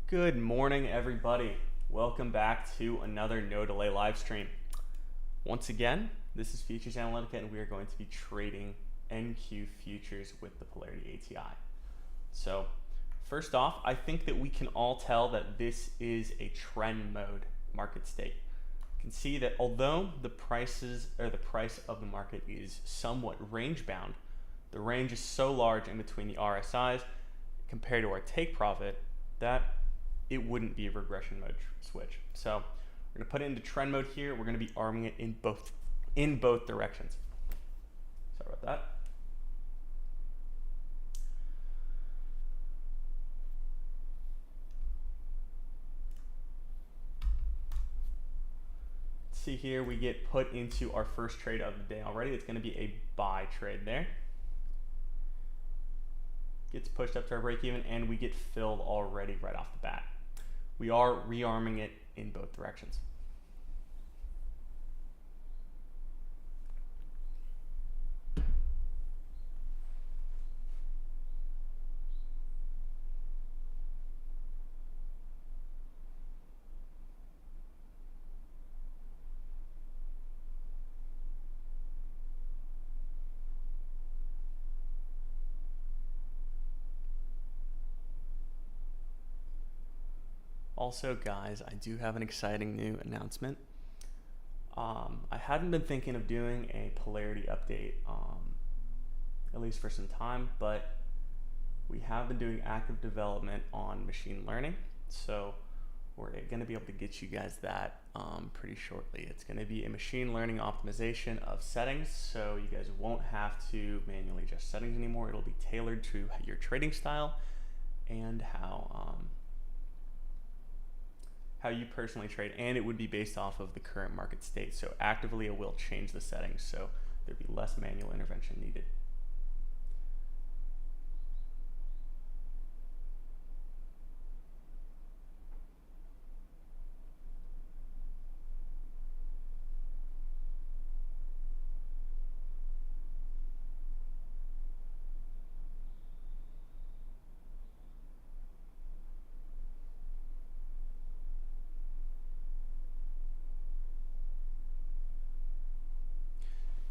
Good morning, everybody. Welcome back to another no delay live stream. Once again, this is Futures Analytica, and we are going to be trading NQ futures with the Polarity ATI. So, first off, I think that we can all tell that this is a trend mode market state. You can see that although the price of the market is somewhat range bound, the range is so large in between the RSIs compared to our take profit that it wouldn't be a regression mode switch. So we're going to put it into trend mode here. We're going to be arming it in both directions. Sorry about that. See here, we get put into our first trade of the day already. It's going to be a buy trade there. Gets pushed up to our break even, and we get filled already right off the bat. We are rearming it in both directions. Also, guys, I do have an exciting new announcement. I hadn't been thinking of doing a polarity update, at least for some time, but we have been doing active development on machine learning. So we're going to be able to get you guys that pretty shortly. It's going to be a machine learning optimization of settings, so you guys won't have to manually adjust settings anymore. It'll be tailored to your trading style and how you personally trade, and it would be based off of the current market state. So actively it will change the settings, so there'd be less manual intervention needed.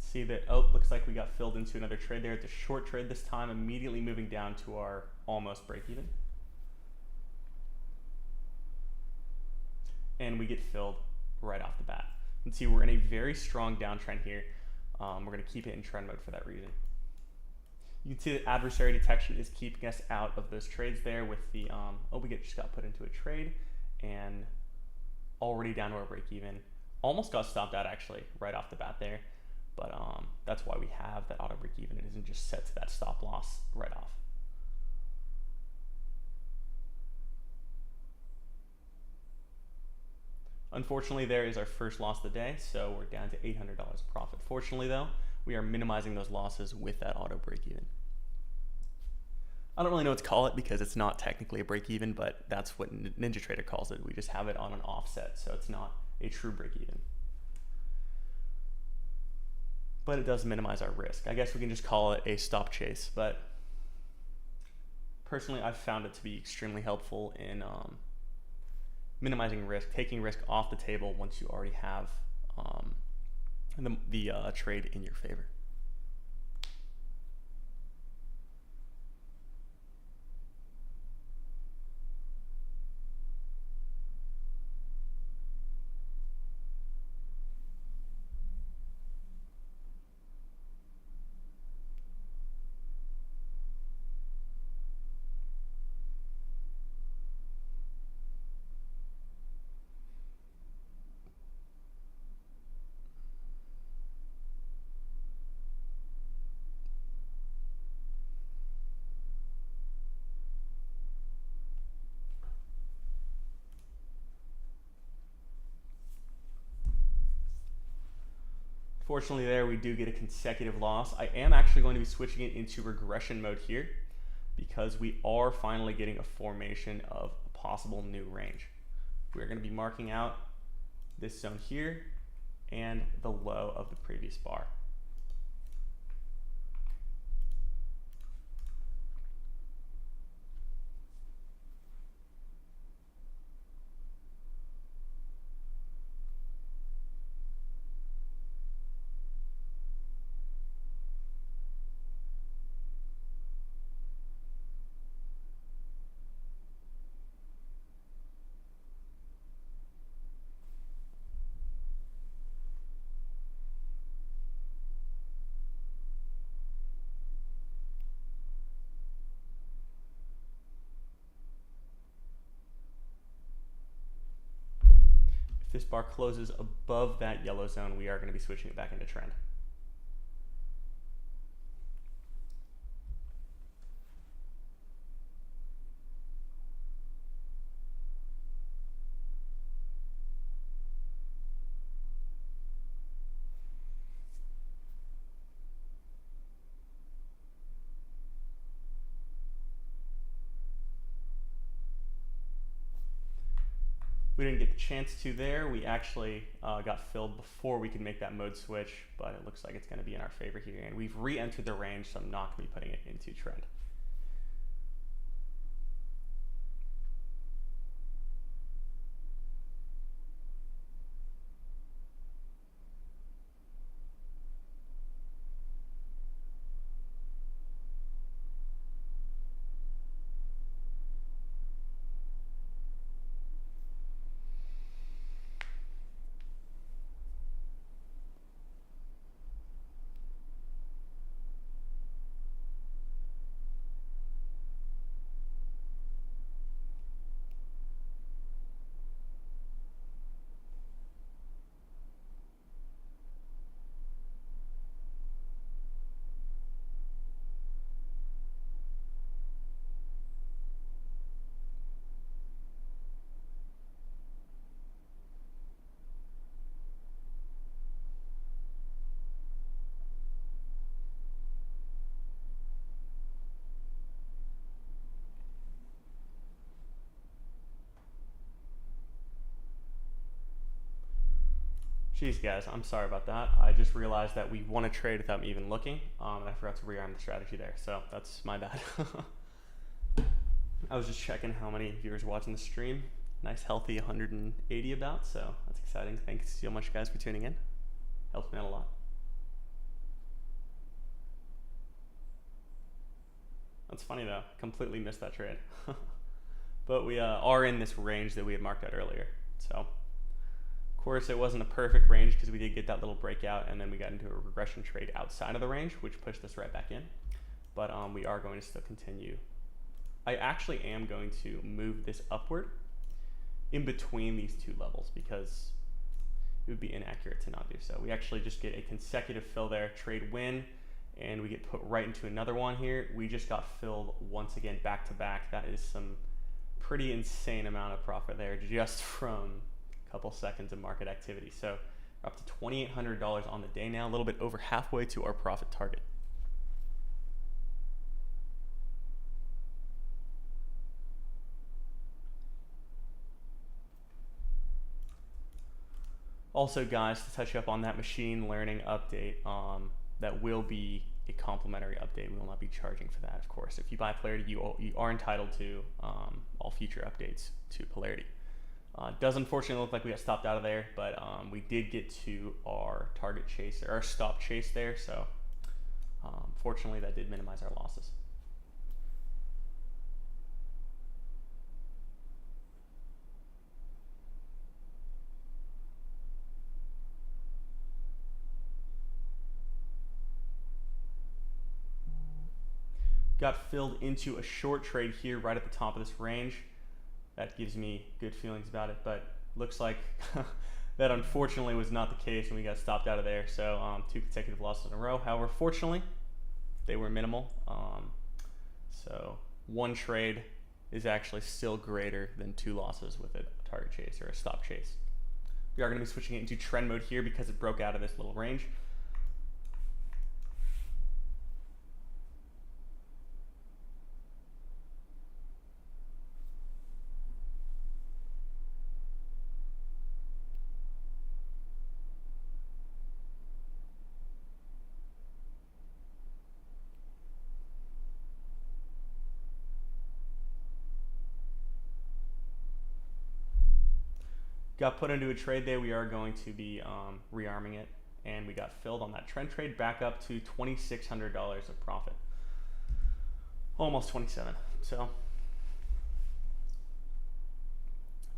See that, looks like we got filled into another trade there. It's a short trade this time, immediately moving down to our almost break even. And we get filled right off the bat. You can see we're in a very strong downtrend here. We're going to keep it in trend mode for that reason. You can see that adversary detection is keeping us out of those trades there with the, just got put into a trade and already down to our break even. Almost got stopped out actually right off the bat there. But that's why we have that auto break even. It isn't just set to that stop loss right off. Unfortunately, there is our first loss of the day, so we're down to $800 profit. Fortunately, though, we are minimizing those losses with that auto break even. I don't really know what to call it because it's not technically a break even, but that's what NinjaTrader calls it. We just have it on an offset, so it's not a true break even. But it does minimize our risk. I guess we can just call it a stop chase, but personally I've found it to be extremely helpful in minimizing risk, taking risk off the table once you already have the trade in your favor. Fortunately there we do get a consecutive loss. I am actually going to be switching it into regression mode here because we are finally getting a formation of a possible new range. We're going to be marking out this zone here and the low of the previous bar. If this bar closes above that yellow zone, we are going to be switching it back into trend. We didn't get the chance to there. We actually got filled before we could make that mode switch, but it looks like it's going to be in our favor here. And we've re-entered the range, so I'm not going to be putting it into trend. Jeez, guys, I'm sorry about that. I just realized that we won a trade without me even looking, and I forgot to rearm the strategy there, so that's my bad. I was just checking how many viewers watching the stream. Nice, healthy 180 about, so that's exciting. Thanks so much, guys, for tuning in. Helps me out a lot. That's funny, though. Completely missed that trade. But we are in this range that we had marked out earlier, so... Of course, it wasn't a perfect range because we did get that little breakout and then we got into a regression trade outside of the range, which pushed us right back in. But we are going to still continue. I actually am going to move this upward in between these two levels because it would be inaccurate to not do so. We actually just get a consecutive fill there, trade win, and we get put right into another one here. We just got filled once again back to back. That is some pretty insane amount of profit there just from couple seconds of market activity. So we're up to $2,800 on the day now, a little bit over halfway to our profit target. Also, guys, to touch up on that machine learning update, that will be a complimentary update. We will not be charging for that, of course. If you buy Polarity, you are entitled to all future updates to Polarity. Does unfortunately look like we got stopped out of there, but we did get to our target chase, or our stop chase there, so fortunately that did minimize our losses. Got filled into a short trade here right at the top of this range. That gives me good feelings about it, but looks like that unfortunately was not the case and we got stopped out of there. So 2 consecutive losses in a row. However, fortunately, they were minimal. So one trade is actually still greater than 2 losses with a target chase or a stop chase. We are going to be switching it into trend mode here because it broke out of this little range. Got put into a trade there. We are going to be rearming it, and we got filled on that trend trade back up to $2,600 of profit. Almost 27. So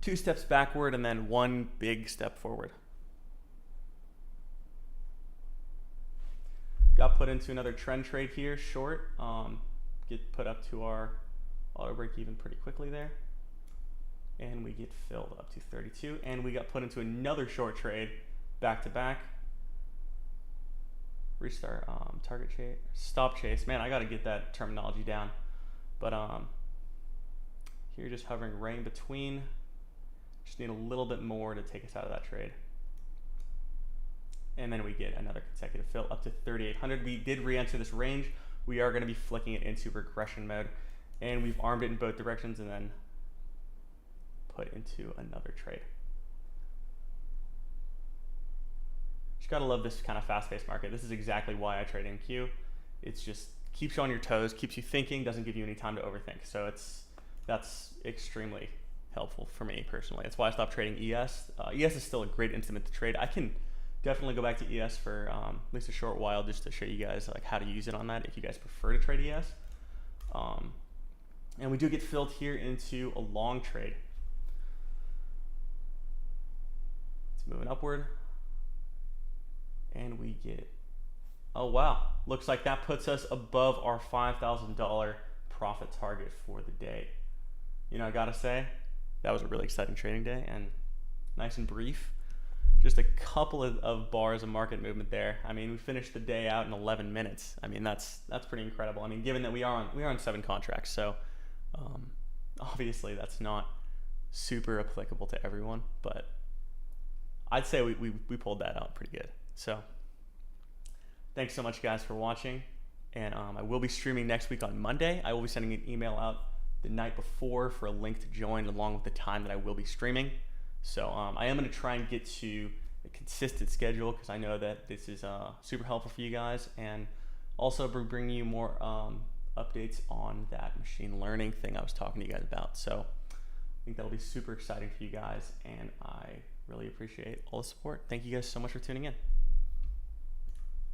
2 steps backward and then 1 big step forward. Got put into another trend trade here, short. Get put up to our auto break even pretty quickly there. and we get filled up to 32, and we got put into another short trade back to back. Reached our target chase, stop chase. Man, I gotta get that terminology down. But here just hovering right in between. Just need a little bit more to take us out of that trade. And then we get another consecutive fill up to 3,800. We did re-enter this range. We are gonna be flicking it into regression mode, and we've armed it in both directions and then put into another trade. Just gotta love this kind of fast-paced market. This is exactly why I trade NQ. It's just keeps you on your toes, keeps you thinking, doesn't give you any time to overthink. So that's extremely helpful for me personally. That's why I stopped trading ES. ES is still a great instrument to trade. I can definitely go back to ES for at least a short while just to show you guys like how to use it on that if you guys prefer to trade ES. And we do get filled here into a long trade. It's moving upward. And we get, oh wow, looks like that puts us above our $5,000 profit target for the day. You know, I gotta say, that was a really exciting trading day and nice and brief. Just a couple of bars of market movement there. I mean, we finished the day out in 11 minutes. I mean, that's pretty incredible. I mean, given that we are on 7 contracts, so obviously that's not super applicable to everyone, but I'd say we pulled that out pretty good. So thanks so much guys for watching, and I will be streaming next week on Monday. I will be sending an email out the night before for a link to join along with the time that I will be streaming. So I am going to try and get to a consistent schedule because I know that this is super helpful for you guys, and also bring you more updates on that machine learning thing I was talking to you guys about. So I think that'll be super exciting for you guys, and I really appreciate all the support. Thank you guys so much for tuning in.